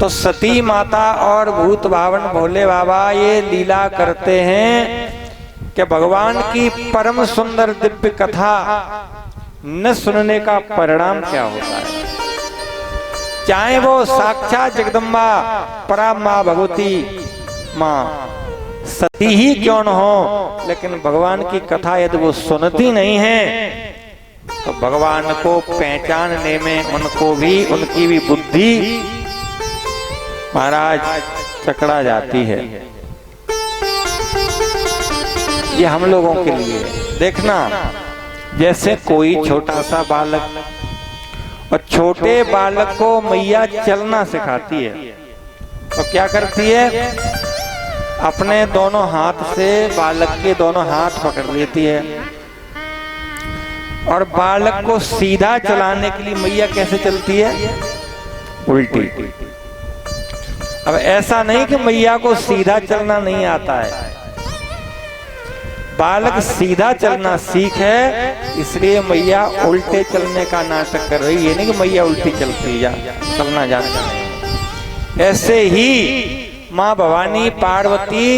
तो सती माता और भूत भावन भोले बाबा ये लीला करते हैं कि भगवान की परम सुंदर दिव्य कथा न सुनने का परिणाम क्या होता है। चाहे वो साक्षात जगदम्बा परा माँ भगवती माँ सती ही क्यों न हो, लेकिन भगवान की कथा यदि वो सुनती नहीं है तो भगवान को पहचानने में उनको भी, उनकी भी बुद्धि महाराज चकरा जाती है। ये हम लोगों के लिए देखना, जैसे कोई छोटा सा बालक, और छोटे बालक को मैया चलना सिखाती है तो क्या करती है, अपने दोनों हाथ से बालक के दोनों हाथ पकड़ लेती है और बालक को सीधा चलाने के लिए मैया कैसे चलती है, उल्टी। अब ऐसा नहीं कि मैया को सीधा चलना नहीं आता है, बालक सीधा चलना सीख है, इसलिए मैया उल्टे चलने का नाटक कर रही है। नहीं कि मैया उल्टी चलती है, चलना जानता नहीं। ऐसे ही माँ भवानी पार्वती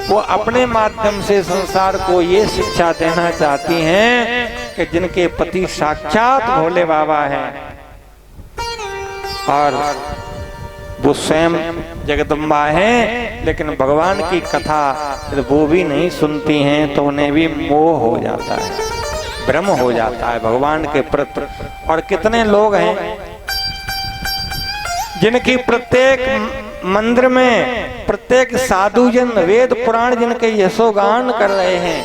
वो अपने माध्यम से संसार को ये शिक्षा देना चाहती हैं कि जिनके पति साक्षात भोले बाबा हैं और वो स्वयं जगदम्बा हैं, लेकिन भगवान की कथा वो भी नहीं सुनती हैं तो उन्हें भी मोह हो जाता है, भ्रम हो जाता है भगवान के प्रति। और कितने लोग हैं जिनकी प्रत्येक मंदिर में प्रत्येक साधु जन वेद पुराण जिनके यशोगान कर रहे हैं,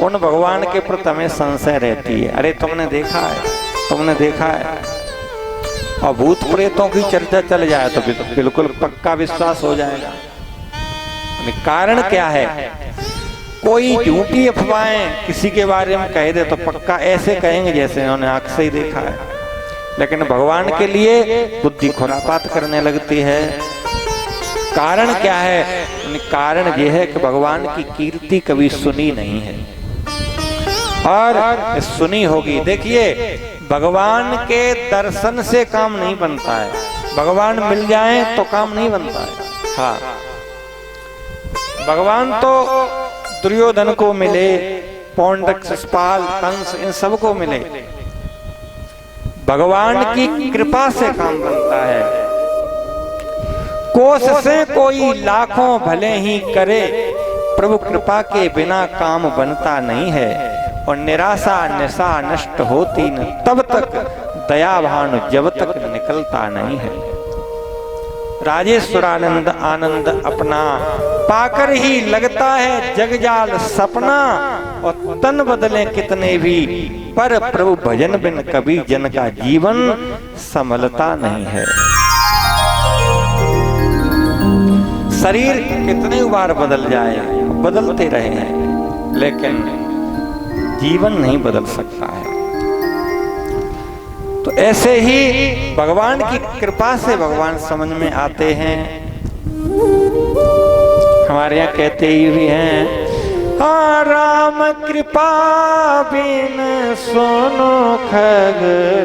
उन भगवान के प्रति हमें संशय रहती है। अरे तुमने देखा है, तुमने देखा है। और भूत प्रेतों की चर्चा चल जाए तो बिल्कुल पक्का विश्वास हो जाएगा। कारण क्या है, कोई झूठी अफवाहें किसी के बारे में कह दे तो पक्का ऐसे कहेंगे जैसे उन्होंने आंख से ही देखा है, लेकिन भगवान के लिए बुद्धि खुरापात करने लगती है। कारण क्या है, कारण यह है कि भगवान की कीर्ति कभी सुनी नहीं है और सुनी होगी। देखिए भगवान के दर्शन से काम नहीं बनता है, भगवान मिल जाए तो काम नहीं बनता है। हाँ, भगवान तो दुर्योधन को मिले, पौंड्रक, शिशुपाल, कंस, इन सबको मिले, भगवान की कृपा से काम बनता है। कोष से कोई लाखों भले ही करे, प्रभु कृपा के बिना काम बनता नहीं है। और निराशा निशा नष्ट होती न तब तक, दया भानु जब तक निकलता नहीं है। राजेश्वरानंद आनंद अपना पाकर ही लगता है जगजाल सपना, और तन बदले कितने भी पर प्रभु भजन बिन कभी जन का जीवन संभलता नहीं है। शरीर कितने बार बदल जाए, बदलते रहे हैं, लेकिन जीवन नहीं बदल सकता है। तो ऐसे ही भगवान की कृपा से भगवान समझ में आते हैं। हमारे यहाँ कहते ही भी हैं, हाँ राम कृपा बिन सोनो खगराई,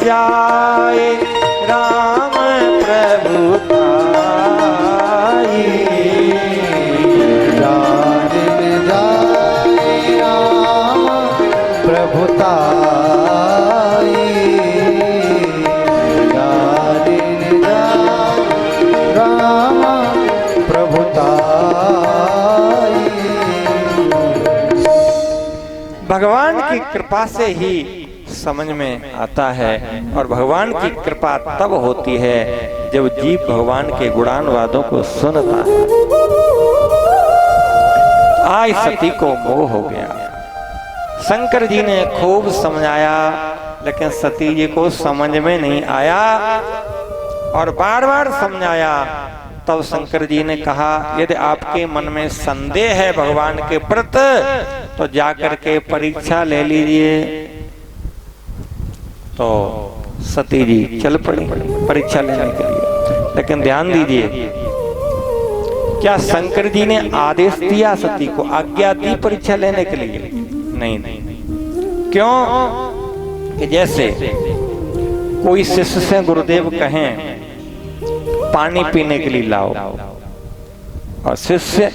जाए राम प्रभु ताई, जाने न जाए राम प्रभु ताई, जाने न जाए राम प्रभु ताई। भगवान की कृपा से ही समझ में आता है, और भगवान की कृपा तब होती है जब जीव भगवान के गुणानुवादों को सुनता है। आज सती को मोह हो गया। शंकर जी ने खूब समझाया, लेकिन सती जी को समझ में नहीं आया, और बार बार समझाया तब शंकर जी ने कहा यदि आपके मन में संदेह है भगवान के प्रति तो जाकर के परीक्षा ले लीजिए। तो सती जी चल पड़ी परीक्षा लेने के लिए। लेकिन ध्यान दीजिए, क्या शंकर जी ने आदेश दिया सती को, आज्ञा दी परीक्षा लेने के लिए? नहीं। क्यों? कि जैसे कोई शिष्य से गुरुदेव कहें पानी पीने के लिए लाओ, और शिष्य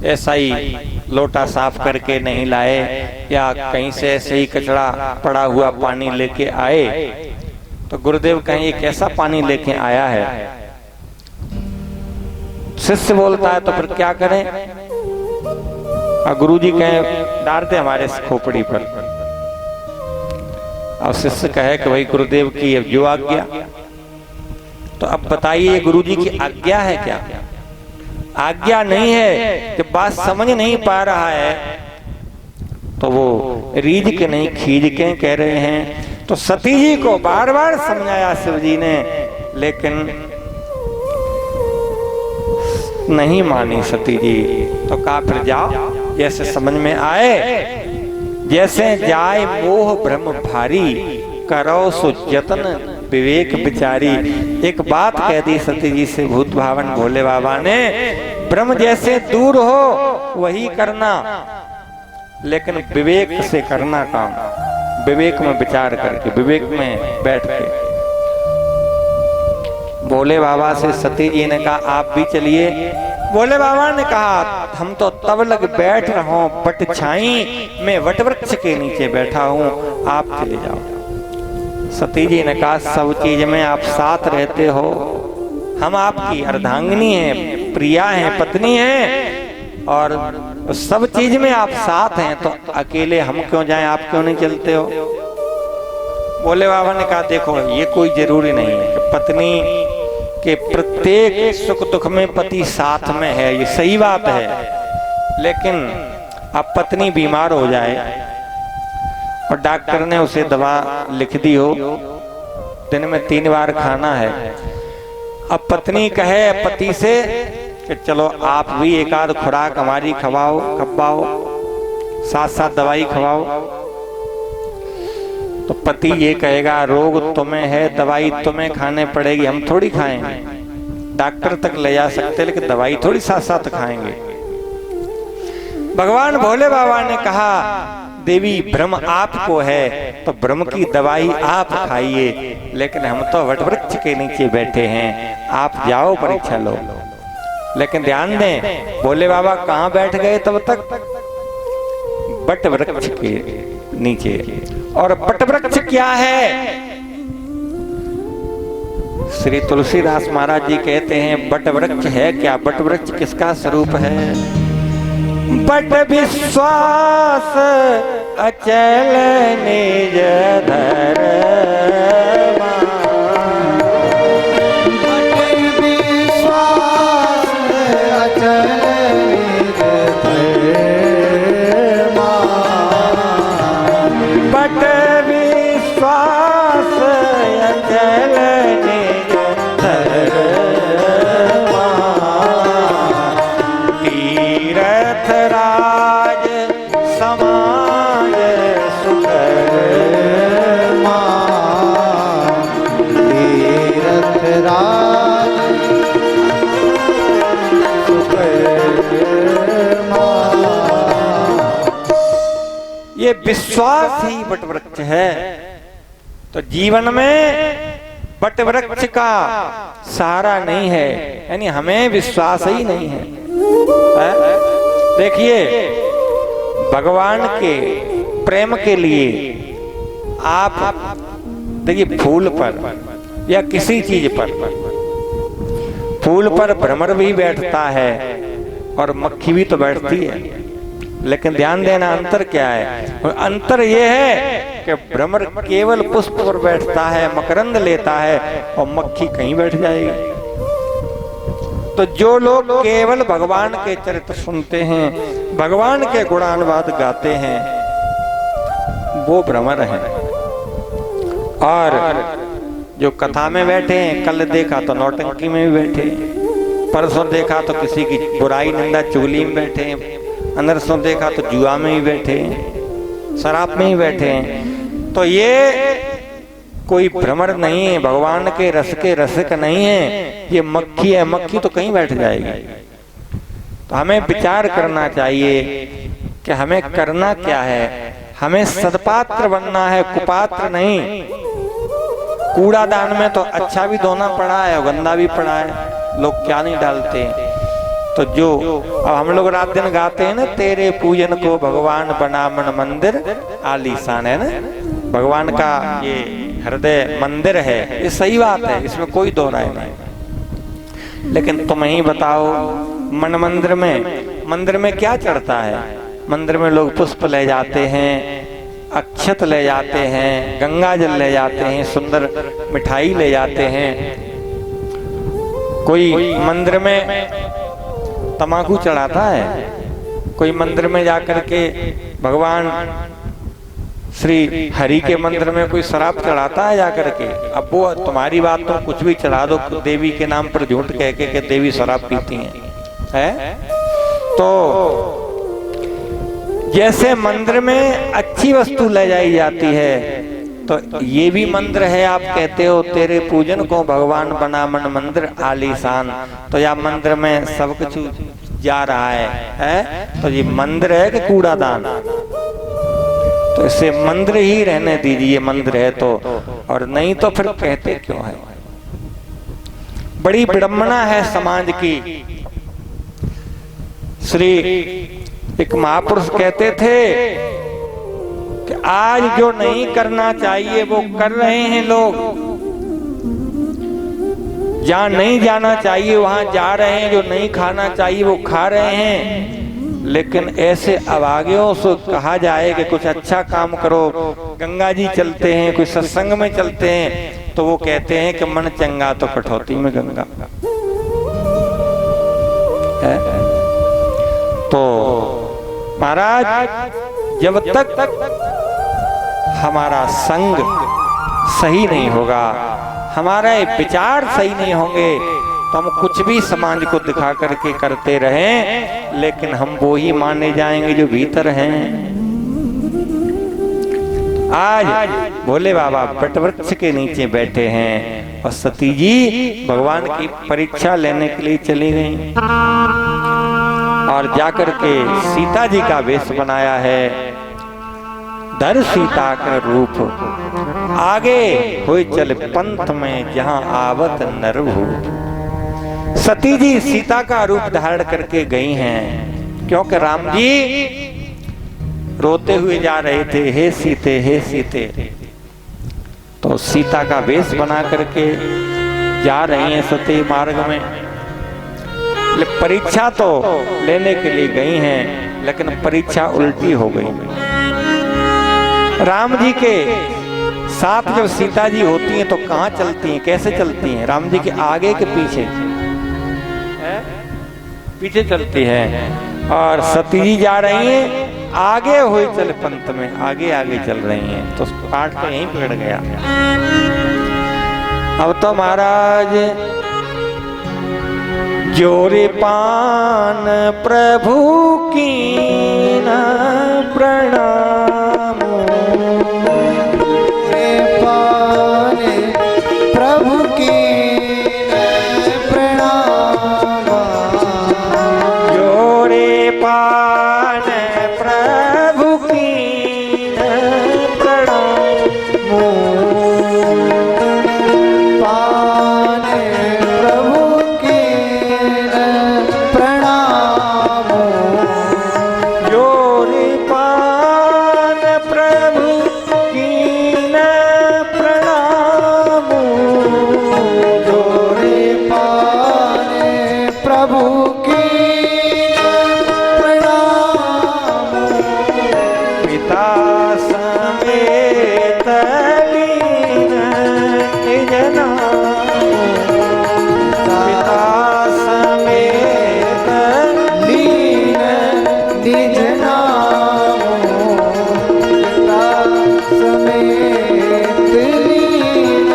ऐसा ही लोटा साफ करके नहीं लाए या कहीं से ऐसे ही कचरा पड़ा हुआ पानी लेके आए, तो गुरुदेव कहें ये कैसा पानी लेके आया है? शिष्य बोलता है तो फिर क्या करें? और गुरुजी कहें डाल दे हमारे खोपड़ी पर, और शिष्य कहे कि भाई गुरुदेव की जो आज्ञा। तो अब बताइए गुरुजी की आज्ञा है क्या? आज्ञा नहीं है। जब बात समझ नहीं पा रहा है तो वो रीझ के नहीं खींच के कह रहे हैं। तो सती जी को बार बार समझाया शिव जी ने, लेकिन नहीं मानी सती जी। तो कहा फिर जाओ जैसे समझ में आए, जैसे जाए मोह भ्रम भारी, करो सो जतन विवेक विचारी। एक बात कह दी सती जी से भूत भावन भोले बाबा ने, ब्रह्म जैसे दूर हो वही करना, लेकिन विवेक से करना काम, विवेक में विचार करके, विवेक में बैठ के। भोले बाबा से सती जी ने कहा आप भी चलिए। भोले बाबा ने कहा हम तो तब लग बैठ रहा हूं बट छाई में वट वृक्ष के नीचे बैठा हूं, आप चले जाओ। सती जी ने कहा सब चीज में आप साथ रहते हो, हम आपकी अर्धांगिनी हैं, प्रिया हैं, पत्नी हैं, और सब चीज में आप साथ हैं, तो अकेले हम क्यों जाएं, आप क्यों नहीं चलते हो? भोले बाबा ने कहा देखो ये कोई जरूरी नहीं है कि पत्नी के प्रत्येक सुख दुख में पति साथ में है, ये सही बात है। लेकिन अब पत्नी बीमार हो जाए और डॉक्टर ने उसे दवा लिख दी हो, दिन में 3 बार खाना है, अब पत्नी कहे पति से कि चलो आप भी एक आध खुराक हमारी खवाओ, साथ साथ दवाई खवाओ, तो पति ये कहेगा रोग तुम्हें है, दवाई तुम्हें खाने पड़ेगी, हम थोड़ी खाएंगे। डॉक्टर तक ले जा सकते लेकिन दवाई थोड़ी साथ साथ खाएंगे। भगवान भोले बाबा ने कहा देवी भ्रम आपको है तो भ्रम की दवाई आप खाइए, लेकिन हम तो वट वृक्ष के नीचे बैठे हैं, आप जाओ परीक्षा लो। लेकिन ध्यान दें भोले बाबा कहाँ बैठ गए तब तक? वट वृक्ष के नीचे। और वट वृक्ष क्या है? श्री तुलसीदास महाराज जी कहते हैं वट वृक्ष है क्या? वट वृक्ष किसका स्वरूप है? बट विश्वास अचल निज धरमा, बट विश्वास अचल निज धरमा, बट विश्वास अचल निज धरमा, तीरथ राज समाज सुकरमा, तीरथ राज सुकरमा। ये विश्वास ही वट वृक्ष है। तो जीवन में वट वृक्ष का सहारा नहीं है, यानी हमें विश्वास ही नहीं है। देखिए भगवान के प्रेम के लिए आप देखिए फूल पर या किसी चीज पर, फूल पर भ्रमर भी बैठता है और मक्खी भी तो बैठती है, लेकिन ध्यान देना अंतर क्या है? अंतर यह है कि भ्रमर केवल पुष्प पर बैठता है, मकरंद लेता है, और मक्खी कहीं बैठ जाएगी। तो जो लोग केवल भगवान के चरित्र सुनते हैं, भगवान के गुणानुवाद गाते हैं, वो भ्रमर हैं। और जो कथा में बैठे हैं, कल देखा तो नौटंकी में भी बैठे, परसों देखा तो किसी की बुराई निंदा चुगली में बैठे हैं, अनरसों देखा तो जुआ में ही बैठे हैं, शराब में ही बैठे हैं। तो ये कोई भ्रमर नहीं है, भगवान के रसिक नहीं है, ये मक्खी है। मक्खी तो कहीं बैठ जाएगी। तो हमें विचार करना चाहिए कि हमें करना क्या है। हमें सदपात्र बनना है, कुपात्र नहीं। कूड़ादान में तो अच्छा भी धोना पड़ा है और गंदा भी पड़ा है, लोग क्या नहीं डालते। तो जो अब हम लोग रात दिन गाते हैं ना, तेरे पूजन को भगवान बना मन मंदिर आलीशान, है ना, भगवान का ये हृदय मंदिर है, ये सही बात है, इसमें कोई दो राय नहीं। लेकिन तुम ही बताओ, मन मंदिर में क्या चढ़ता है? मंदिर में लोग पुष्प ले जाते हैं, अक्षत ले जाते हैं, गंगा जल ले जाते हैं, सुंदर मिठाई ले जाते हैं। कोई मंदिर में तम्बाकू चढ़ाता है, कोई मंदिर में जाकर के भगवान श्री हरि के मंदिर में कोई शराब चढ़ाता है जाकर के। अब वो तुम्हारी बात, तुम कुछ भी चढ़ा दो देवी के नाम पर झूठ कह के कि देवी शराब पीती है? तो जैसे मंदिर में अच्छी वस्तु ले जाई जाती है, तो ये भी मंदिर है। आप कहते हो तेरे पूजन को भगवान बना मन मंदिर आलीशान, तो या मंदिर में सब कुछ जा रहा है? तो ये मंदिर है कि कूड़ादान? तो इसे मंदिर ही रहने दीजिए, मंदिर है तो, और नहीं तो फिर कहते क्यों है? बड़ी विडंबना है समाज की। श्री एक महापुरुष कहते थे कि आज जो नहीं करना चाहिए वो कर रहे हैं लोग, जहां नहीं जाना चाहिए वहां जा रहे हैं, जो नहीं खाना चाहिए वो खा रहे हैं। लेकिन ऐसे अभागियों से कहा जाए कि कुछ अच्छा काम करो, गंगा जी चलते हैं, कोई सत्संग में चलते हैं, तो वो कहते हैं कि मन चंगा तो कठौती में गंगा है। तो महाराज, जब तक हमारा संग सही नहीं होगा, हमारे विचार सही नहीं होंगे, तो हम कुछ भी समाज को दिखा करके करते रहें, लेकिन हम वो ही माने जाएंगे जो भीतर हैं। आज भोले बाबा वटवृक्ष के नीचे बैठे हैं और सती जी भगवान की परीक्षा लेने के लिए चली गई और जाकर के सीता जी का वेश बनाया है। धर सीता का रूप, आगे होए चल पंथ में जहां आवत नरभूप। सती जी सीता का रूप धारण करके गई हैं, क्योंकि राम जी रोते हुए जा रहे थे, हे सीते हे सीते। तो सीता का वेश बना करके जा रही हैं सती मार्ग में। परीक्षा तो लेने के लिए गई हैं, लेकिन परीक्षा उल्टी हो गई। राम जी के साथ जब सीता जी होती हैं तो कहाँ चलती हैं, कैसे चलती हैं? राम जी के आगे के पीछे पीछे चलती है, और सती जी जा रही हैं आगे हुए चल पंथ में, आगे आगे चल रही हैं। तो पाठ तो यहीं पकड़ गया। अब तो महाराज जोरे पान प्रभु की न प्रणाम, पान प्रभु की प्रणाम, जोरे पान प्रभु की न प्रणाम, पान प्रभु की प्रणाम, जोरे पान प्रभु की न प्रणाम, जोरे पान प्रभु की प्रणाम, पिता समेत लीन निज नाम, पिता समेत लीन निज नाम, पिता समेत लीन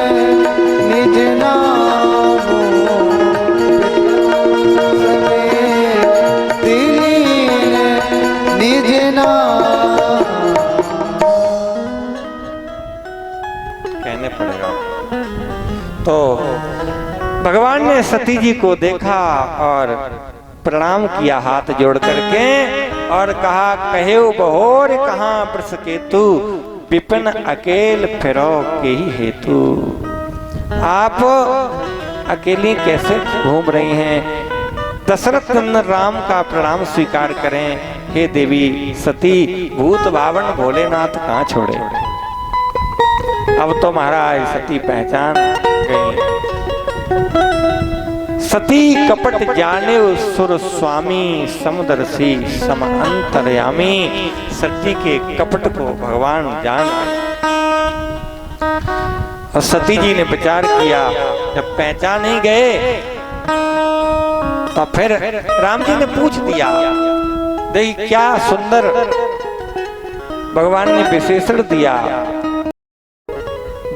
निज नाम, पिता निज नाम। कहने पड़ेगा। तो भगवान ने सती जी को देखा और प्रणाम किया हाथ जोड़ करके और कहा, कहे बहोर कहाँ प्रस केतु, विपिन अकेल फिरो के ही हेतु। आप अकेली कैसे घूम रही हैं? दशरथ नंदन राम का प्रणाम स्वीकार करें। हे देवी सती, भूत बावन भोलेनाथ कहाँ छोड़े। अब तो महाराज सती पहचान गई। सती कपट जाने सुर स्वामी, समदर्शी सम अंतर्यामी। सती के कपट को भगवान जान। और सती जी ने विचार किया, जब पहचान ही गए तो फिर राम जी ने पूछ दिया। देखिए क्या सुंदर भगवान ने विशेषण दिया।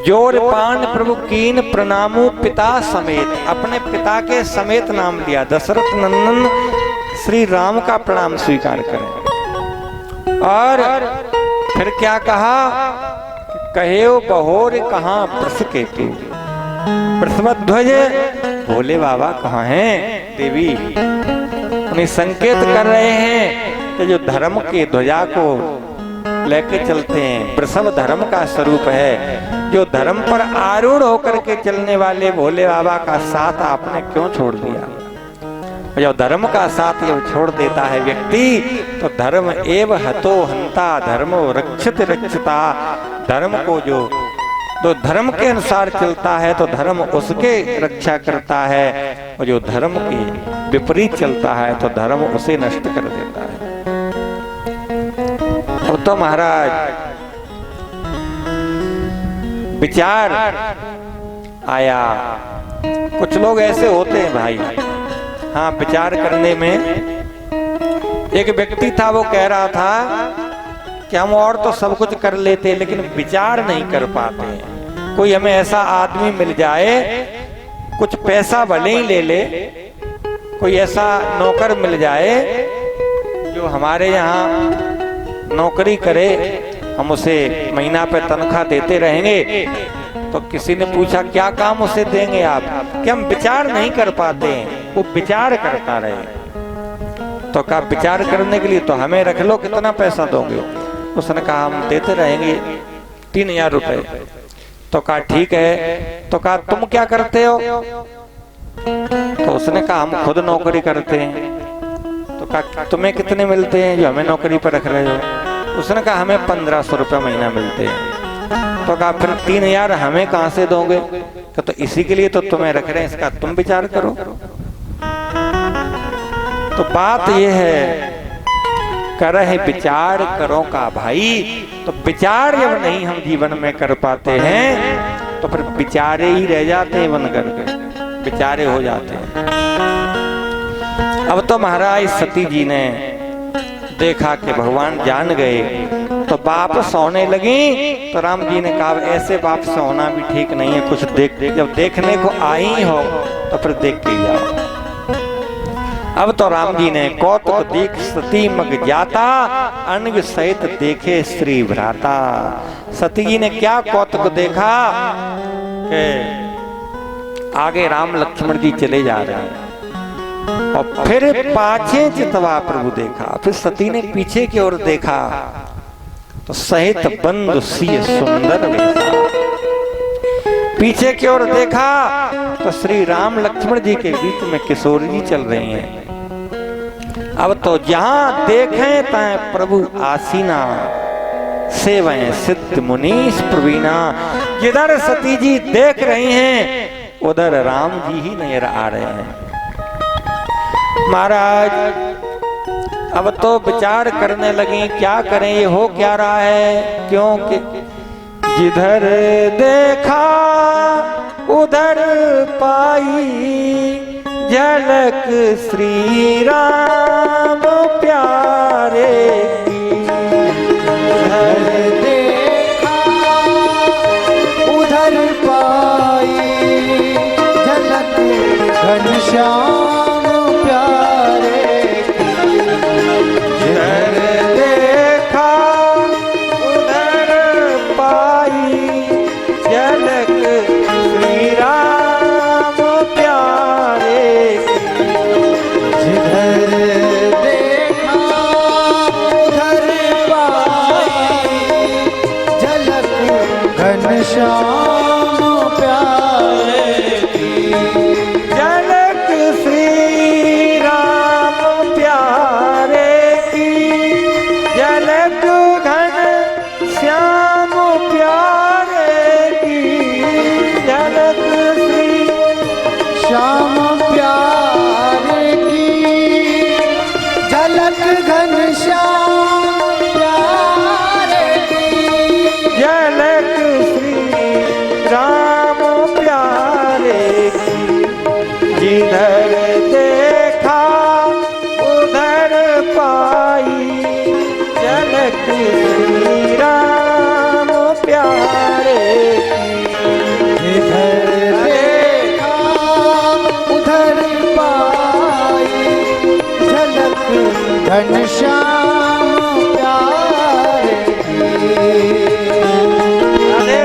जोर पान प्रभु कीन प्रणामु पिता समेत, अपने पिता के समेत नाम लिया। दशरथ नंदन श्री राम का प्रणाम स्वीकार करें। और फिर क्या कहा, कहे बहोर कहाँ प्रस केतु, प्रसवध्वज भोले बाबा कहाँ हैं। देवी उन्हें संकेत कर रहे हैं कि जो धर्म के ध्वजा को लेके चलते हैं, प्रसव धर्म का स्वरूप है। जो धर्म पर आरूढ़ होकर के चलने वाले भोले बाबा का साथ आपने क्यों छोड़ दिया। जो धर्म का साथ जब छोड़ देता है व्यक्ति, तो धर्म एव हतो हंता, धर्मो रक्षित रक्षिता। धर्म को जो तो धर्म के अनुसार चलता है तो धर्म उसके रक्षा करता है, और जो धर्म के विपरीत चलता है तो धर्म उसे नष्ट कर देता है। अब तो महाराज विचार आया। कुछ लोग ऐसे होते हैं भाई, हाँ विचार करने में। एक व्यक्ति था, वो कह रहा था कि हम और तो सब कुछ कर लेते लेकिन विचार नहीं कर पाते। कोई हमें ऐसा आदमी मिल जाए, कुछ पैसा भले ही ले ले, कोई ऐसा नौकर मिल जाए जो हमारे यहाँ नौकरी करे, हम उसे महीना पे तनख्वाह देते रहेंगे। तो किसी ने पूछा क्या काम उसे देंगे आप, कि हम विचार नहीं कर पाते हैं, वो विचार करता रहे। तो कहा विचार करने के लिए तो हमें रख लो, कितना पैसा दोगे। उसने कहा हम देते रहेंगे 3000 रुपए। तो कहा ठीक है। तो कहा तुम क्या करते हो। तो उसने कहा हम खुद नौकरी करते हैं। तो कहा तुम्हें कितने मिलते हैं जो हमें नौकरी पर रख रहे हो। उसने कहा हमें 1500 रुपये महीना मिलते हैं। तो कहा फिर 3000 हमें कहाँ से दोगे। तो इसी के लिए तो तुम्हें रख रहे हैं, इसका तुम विचार करो। तो बात यह है, करह विचार करो का भाई। तो विचार जब नहीं हम जीवन में कर पाते हैं तो फिर विचारे ही रह जाते हैं, बन करके विचारे हो जाते हैं। अब तो महाराज सती जी ने देखा कि भगवान जान गए, तो वापस सोने लगी। तो राम जी ने कहा ऐसे वापस होना भी ठीक नहीं है, कुछ देख, जब देखने को आई हो तो फिर देख के जाओ। अब तो राम जी ने कौतुक देख सती मग जाता, अनग सहित देखे श्री भ्राता। सती जी ने क्या कौतुक देखा कि आगे राम लक्ष्मण जी चले जा रहे हैं, और फिर पाछे चितवा प्रभु देखा। फिर सती ने पीछे की ओर देखा तो सहित बंधु सिय सुंदर वेशा। पीछे की ओर देखा तो श्री राम लक्ष्मण जी के बीच में किशोर जी चल रही हैं। अब तो जहां देखें तय प्रभु आसीना, सेवएं सिद्ध मुनीश प्रवीणा। जिधर सती जी देख रही हैं उधर राम जी ही नजर आ रहे हैं। महाराज अब तो विचार करने लगी क्या करें, ये हो क्या रहा है। क्योंकि जिधर देखा उधर पाई, झलक श्री राम प्यारे की। उधर देखा उधर पाई, झलक घनश्याम प्यारे की। जिधर घनश्याम प्यारे की झलक श्री राम प्यारे की झलक घन श्याम प्यारे की झलक श्री श्याम प्यारे की झलक घनश्याम प्यारे की झलक श्री राम प्यारे की जिधर देखा उधर पाई झलक श्री राम प्यारे की इधर देखा उधर पाई झलक घनश्याम प्यारे की अरे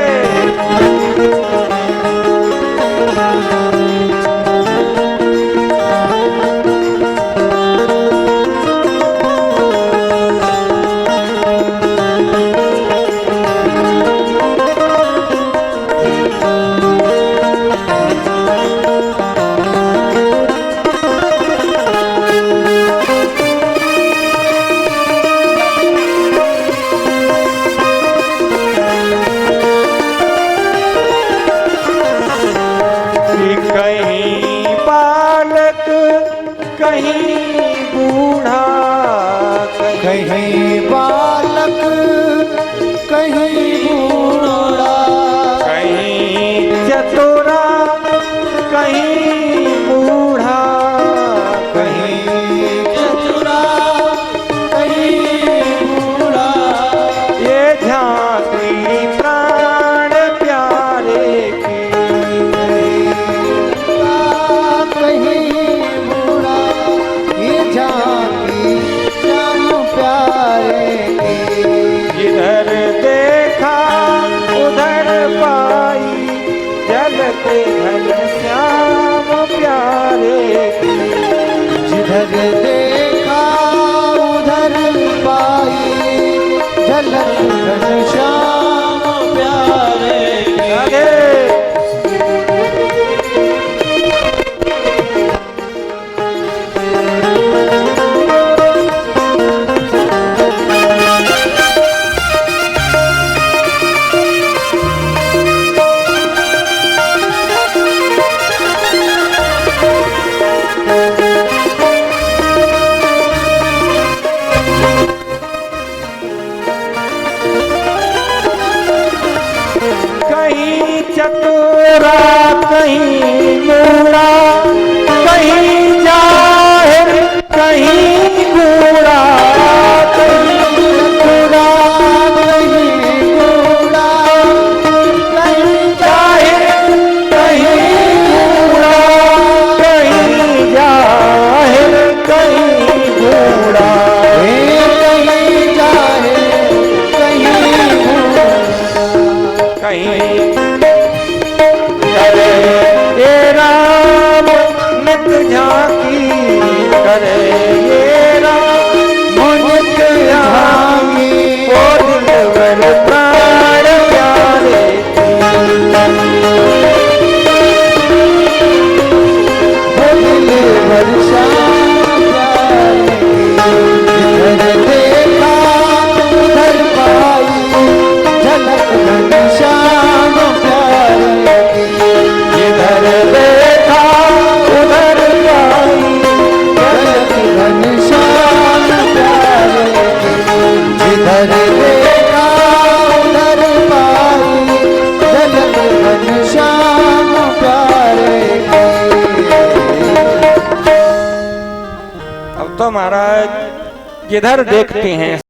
कहीं बालक कहीं बूढ़ा कहीं बालक कहीं बूढ़ा कहीं चतुरा कहीं बूढ़ा कहीं चतुरा कहीं बूढ़ा ये झांकी प्राण प्यारे की कहीं बूढ़ा ये झांकी श्याम प्यारे की जिधर देखा उधर पाई झलक घन श्याम प्यारे की जिधर देखा उधर पाई झलक घनश्याम प्यारे की अरे कहीं चतुरा कहीं मूड़ा कहीं जाहिर कहीं बूढ़ा कहीं बूढ़ा कहीं बूढ़ा कहीं जाहिर कहीं बूढ़ा कहीं जाहिर कहीं बूढ़ा कहीं जाहे कहीं बूढ़ा कहीं करे ये राम नित झांकी करे ये राम मुझ झांकी ओ दिलवर प्राण प्यारे दिल वर्षा प्यारे जिधर देखा उधर पाई झलक घनश्याम प्यारे जिधर देखा उधर पाई झलक घनश्याम प्यारे जिधर देखा उधर पाई झलक घनश्याम प्यारे अब तो महाराज जिधर देखते हैं